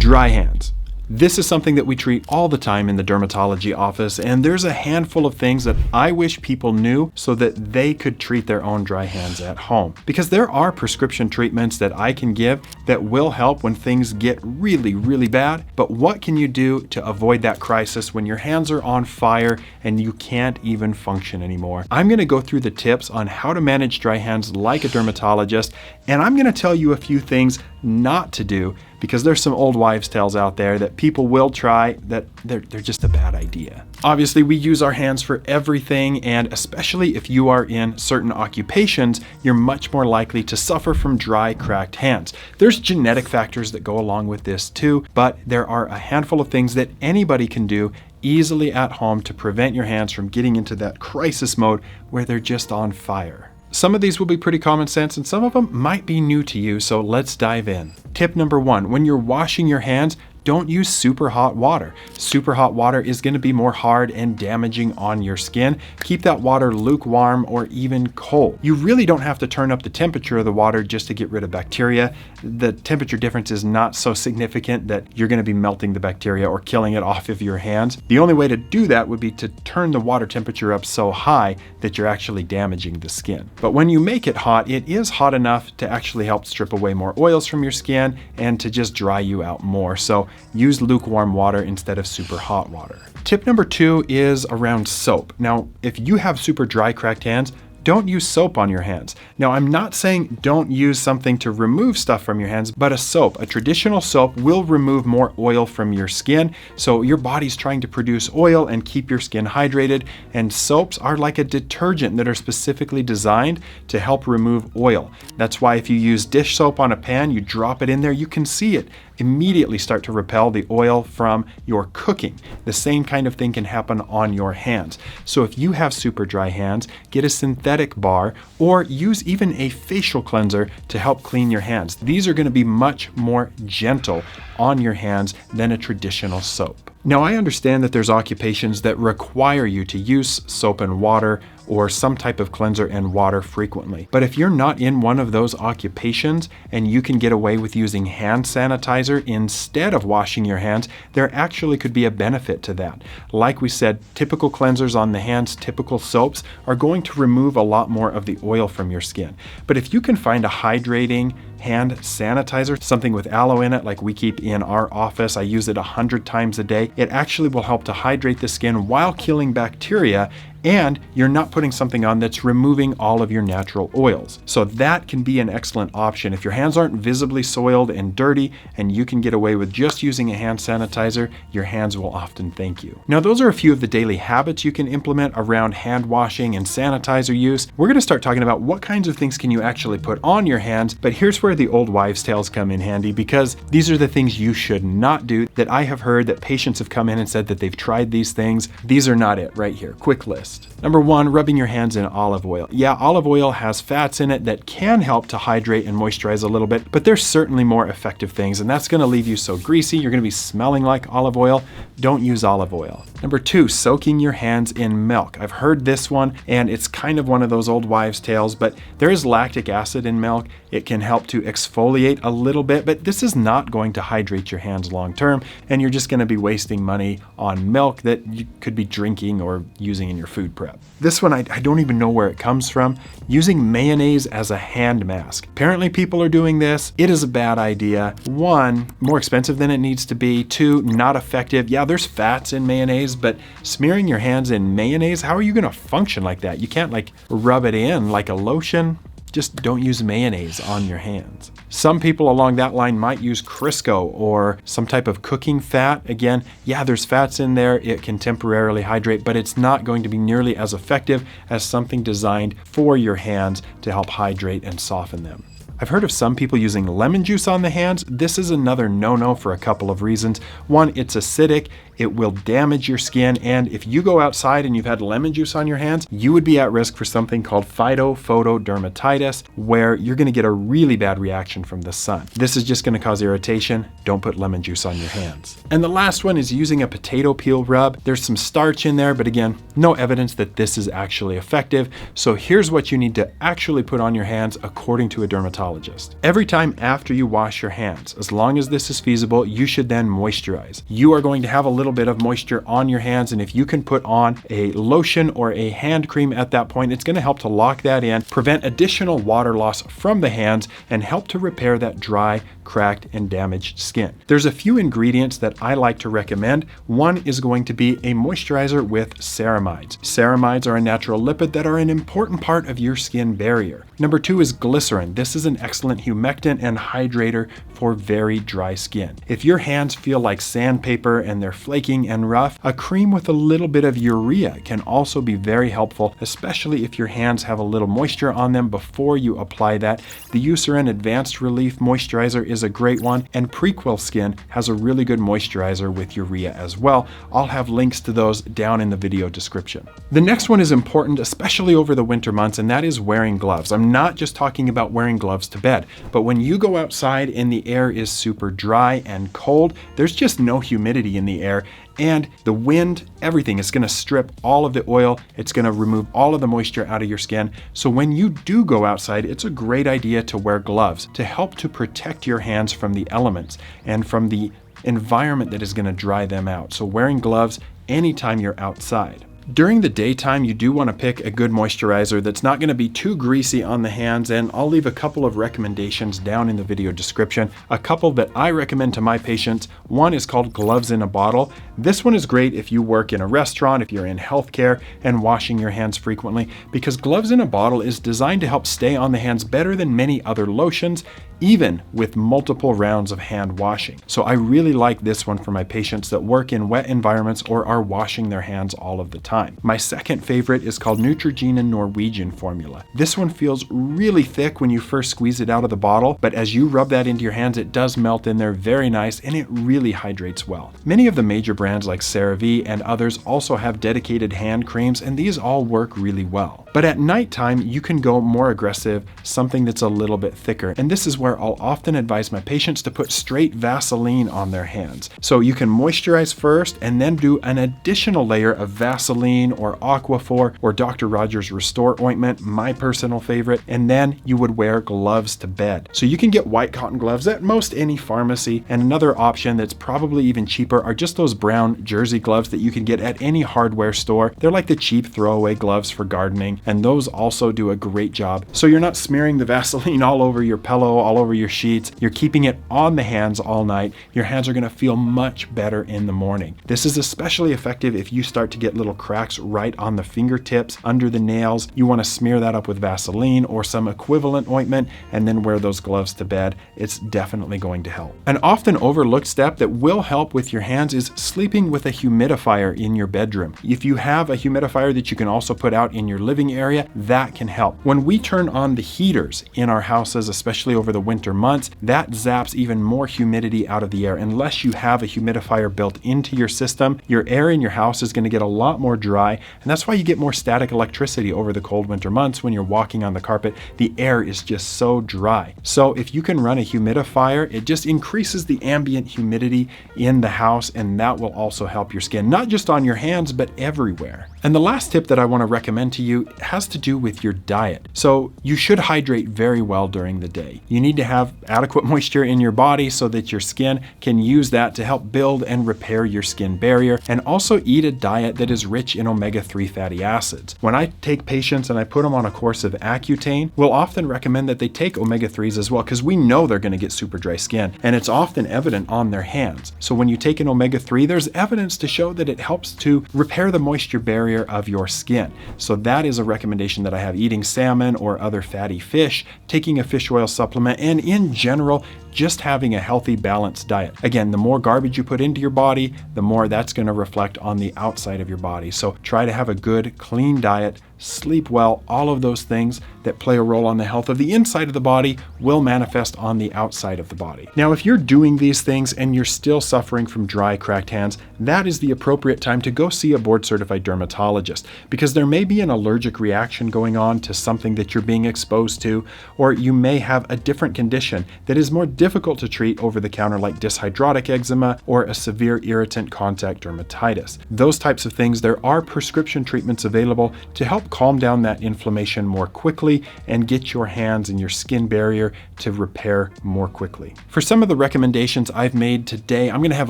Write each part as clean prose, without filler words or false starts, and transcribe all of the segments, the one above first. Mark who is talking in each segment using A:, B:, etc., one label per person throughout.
A: Dry hands. This is something that we treat all the time in the dermatology office, and there's a handful of things that I wish people knew so that they could treat their own dry hands at home. Because there are prescription treatments that I can give that will help when things get really, really bad. But what can you do to avoid that crisis when your hands are on fire and you can't even function anymore? I'm going to go through the tips on how to manage dry hands like a dermatologist, and I'm going to tell you a few things not to do, because there's some old wives' tales out there that people will try that they're just a bad idea. Obviously, we use our hands for everything, and especially if you are in certain occupations, you're much more likely to suffer from dry, cracked hands. There's genetic factors that go along with this too, but there are a handful of things that anybody can do easily at home to prevent your hands from getting into that crisis mode where they're just on fire. Some of these will be pretty common sense and some of them might be new to you, so let's dive in. Tip number 1, when you're washing your hands, don't use super hot water. Super hot water is going to be more hard and damaging on your skin. Keep that water lukewarm or even cold. You really don't have to turn up the temperature of the water just to get rid of bacteria. The temperature difference is not so significant that you're going to be melting the bacteria or killing it off of your hands. The only way to do that would be to turn the water temperature up so high that you're actually damaging the skin. But when you make it hot, it is hot enough to actually help strip away more oils from your skin and to just dry you out more. So use lukewarm water instead of super hot water. Tip number 2 is around soap. Now, if you have super dry, cracked hands, don't use soap on your hands. Now, I'm not saying don't use something to remove stuff from your hands, but a soap, a traditional soap, will remove more oil from your skin. So your body's trying to produce oil and keep your skin hydrated, and soaps are like a detergent that are specifically designed to help remove oil. That's why if you use dish soap on a pan, you drop it in there, you can see it immediately start to repel the oil from your cooking. The same kind of thing can happen on your hands. So if you have super dry hands, get a synthetic bar or use even a facial cleanser to help clean your hands. These are going to be much more gentle on your hands than a traditional soap. Now, I understand that there's occupations that require you to use soap and water or some type of cleanser and water frequently. But if you're not in one of those occupations and you can get away with using hand sanitizer instead of washing your hands, there actually could be a benefit to that. Like we said, typical cleansers on the hands, typical soaps are going to remove a lot more of the oil from your skin. But if you can find a hydrating hand sanitizer, something with aloe in it like we keep in our office, I use it 100 times a day, it actually will help to hydrate the skin while killing bacteria, and you're not putting something on that's removing all of your natural oils. So that can be an excellent option. If your hands aren't visibly soiled and dirty and you can get away with just using a hand sanitizer, your hands will often thank you. Now, those are a few of the daily habits you can implement around hand washing and sanitizer use. We're going to start talking about what kinds of things can you actually put on your hands, but here's where the old wives' tales come in handy, because these are the things you should not do that I have heard that patients have come in and said that they've tried these things. These are not it right here. Quick list. Number 1, rubbing your hands in olive oil. Yeah, olive oil has fats in it that can help to hydrate and moisturize a little bit, but there's certainly more effective things, and that's going to leave you so greasy, you're going to be smelling like olive oil. Don't use olive oil. Number 2, soaking your hands in milk. I've heard this one, and it's kind of one of those old wives' tales, but there is lactic acid in milk. It can help to exfoliate a little bit, but this is not going to hydrate your hands long term, and you're just going to be wasting money on milk that you could be drinking or using in your food prep. This one, I don't even know where it comes from. Using mayonnaise as a hand mask. Apparently people are doing this. It is a bad idea. 1, more expensive than it needs to be. 2, not effective. Yeah, there's fats in mayonnaise, but smearing your hands in mayonnaise, how are you going to function like that? You can't like rub it in like a lotion. Just don't use mayonnaise on your hands. Some people along that line might use Crisco or some type of cooking fat. Again, yeah, there's fats in there. It can temporarily hydrate, but it's not going to be nearly as effective as something designed for your hands to help hydrate and soften them. I've heard of some people using lemon juice on the hands. This is another no-no for a couple of reasons. 1, it's acidic. It will damage your skin, and if you go outside and you've had lemon juice on your hands, you would be at risk for something called phytophotodermatitis, where you're going to get a really bad reaction from the sun. This is just going to cause irritation. Don't put lemon juice on your hands. And the last one is using a potato peel rub. There's some starch in there, but again, no evidence that this is actually effective. So here's what you need to actually put on your hands according to a dermatologist. dermatologist. Every time after you wash your hands, as long as this is feasible, you should then moisturize. You are going to have a little bit of moisture on your hands, and if you can put on a lotion or a hand cream at that point, it's going to help to lock that in, prevent additional water loss from the hands, and help to repair that dry, cracked, and damaged skin. There's a few ingredients that I like to recommend. One is going to be a moisturizer with ceramides. Ceramides are a natural lipid that are an important part of your skin barrier. Number 2 is glycerin. This is an excellent humectant and hydrator for very dry skin. If your hands feel like sandpaper and they're flaking and rough, a cream with a little bit of urea can also be very helpful, especially if your hands have a little moisture on them before you apply that. The Eucerin Advanced Relief Moisturizer is a great one, and Prequel Skin has a really good moisturizer with urea as well. I'll have links to those down in the video description. The next one is important, especially over the winter months, and that is wearing gloves. I'm not just talking about wearing gloves to bed, but when you go outside and the air is super dry and cold, there's just no humidity in the air, and the wind, everything is going to strip all of the oil. It's going to remove all of the moisture out of your skin. So when you do go outside, it's a great idea to wear gloves to help to protect your hands from the elements and from the environment that is going to dry them out. So wearing gloves anytime you're outside. During the daytime, you do want to pick a good moisturizer that's not going to be too greasy on the hands, and I'll leave a couple of recommendations down in the video description. A couple that I recommend to my patients. One is called Gloves in a Bottle. This one is great if you work in a restaurant, if you're in healthcare and washing your hands frequently, because Gloves in a Bottle is designed to help stay on the hands better than many other lotions, even with multiple rounds of hand washing. So I really like this one for my patients that work in wet environments or are washing their hands all of the time. My second favorite is called Neutrogena Norwegian formula. This one feels really thick when you first squeeze it out of the bottle, but as you rub that into your hands, it does melt in there very nice, and it really hydrates well. Many of the major brands like CeraVe and others also have dedicated hand creams, and these all work really well. But at nighttime, you can go more aggressive, something that's a little bit thicker. And this is where I'll often advise my patients to put straight Vaseline on their hands. So you can moisturize first and then do an additional layer of Vaseline or Aquaphor or Dr. Rogers Restore ointment, my personal favorite, and then you would wear gloves to bed. So you can get white cotton gloves at most any pharmacy, and another option that's probably even cheaper are just those brown jersey gloves that you can get at any hardware store. They're like the cheap throwaway gloves for gardening, and those also do a great job. So you're not smearing the Vaseline all over your pillow, all over your sheets. You're keeping it on the hands all night. Your hands are going to feel much better in the morning. This is especially effective if you start to get little cracks right on the fingertips, under the nails. You want to smear that up with Vaseline or some equivalent ointment and then wear those gloves to bed. It's definitely going to help. An often overlooked step that will help with your hands is sleeping with a humidifier in your bedroom. If you have a humidifier that you can also put out in your living area, that can help. When we turn on the heaters in our houses, especially over the winter months, that zaps even more humidity out of the air. Unless you have a humidifier built into your system, your air in your house is going to get a lot more dry, and that's why you get more static electricity over the cold winter months when you're walking on the carpet. The air is just so dry. So if you can run a humidifier, it just increases the ambient humidity in the house, and that will also help your skin, not just on your hands, but everywhere. And the last tip that I want to recommend to you has to do with your diet. So you should hydrate very well during the day. You need to have adequate moisture in your body so that your skin can use that to help build and repair your skin barrier, and also eat a diet that is rich in omega-3 fatty acids. When I take patients and I put them on a course of Accutane, we'll often recommend that they take omega-3s as well, because we know they're going to get super dry skin, and it's often evident on their hands. So when you take an omega-3, there's evidence to show that it helps to repair the moisture barrier of your skin. So that is a recommendation that I have: eating salmon or other fatty fish, taking a fish oil supplement, and in general, just having a healthy, balanced diet. Again, the more garbage you put into your body, the more that's going to reflect on the outside of your body. So try to have a good, clean diet, sleep well. All of those things that play a role on the health of the inside of the body will manifest on the outside of the body. Now, if you're doing these things and you're still suffering from dry, cracked hands, that is the appropriate time to go see a board-certified dermatologist, because there may be an allergic reaction going on to something that you're being exposed to, or you may have a different condition that is more difficult to treat over the counter, like dyshydrotic eczema or a severe irritant contact dermatitis. Those types of things, there are prescription treatments available to help help calm down that inflammation more quickly and get your hands and your skin barrier to repair more quickly. For some of the recommendations I've made today, I'm going to have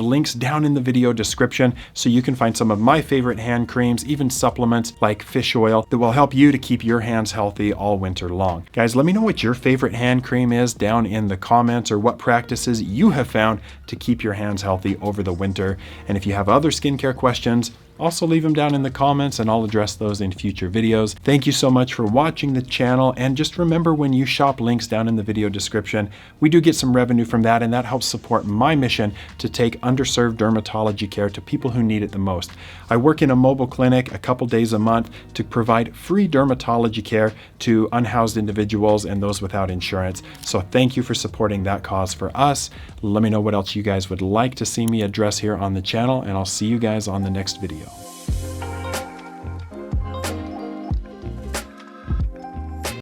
A: links down in the video description so you can find some of my favorite hand creams, even supplements like fish oil that will help you to keep your hands healthy all winter long. Guys, let me know what your favorite hand cream is down in the comments, or what practices you have found to keep your hands healthy over the winter. And if you have other skincare questions, also leave them down in the comments and I'll address those in future videos. Thank you so much for watching the channel, and just remember, when you shop links down in the video description, we do get some revenue from that, and that helps support my mission to take underserved dermatology care to people who need it the most. I work in a mobile clinic a couple days a month to provide free dermatology care to unhoused individuals and those without insurance. So thank you for supporting that cause for us. Let me know what else you guys would like to see me address here on the channel, and I'll see you guys on the next video.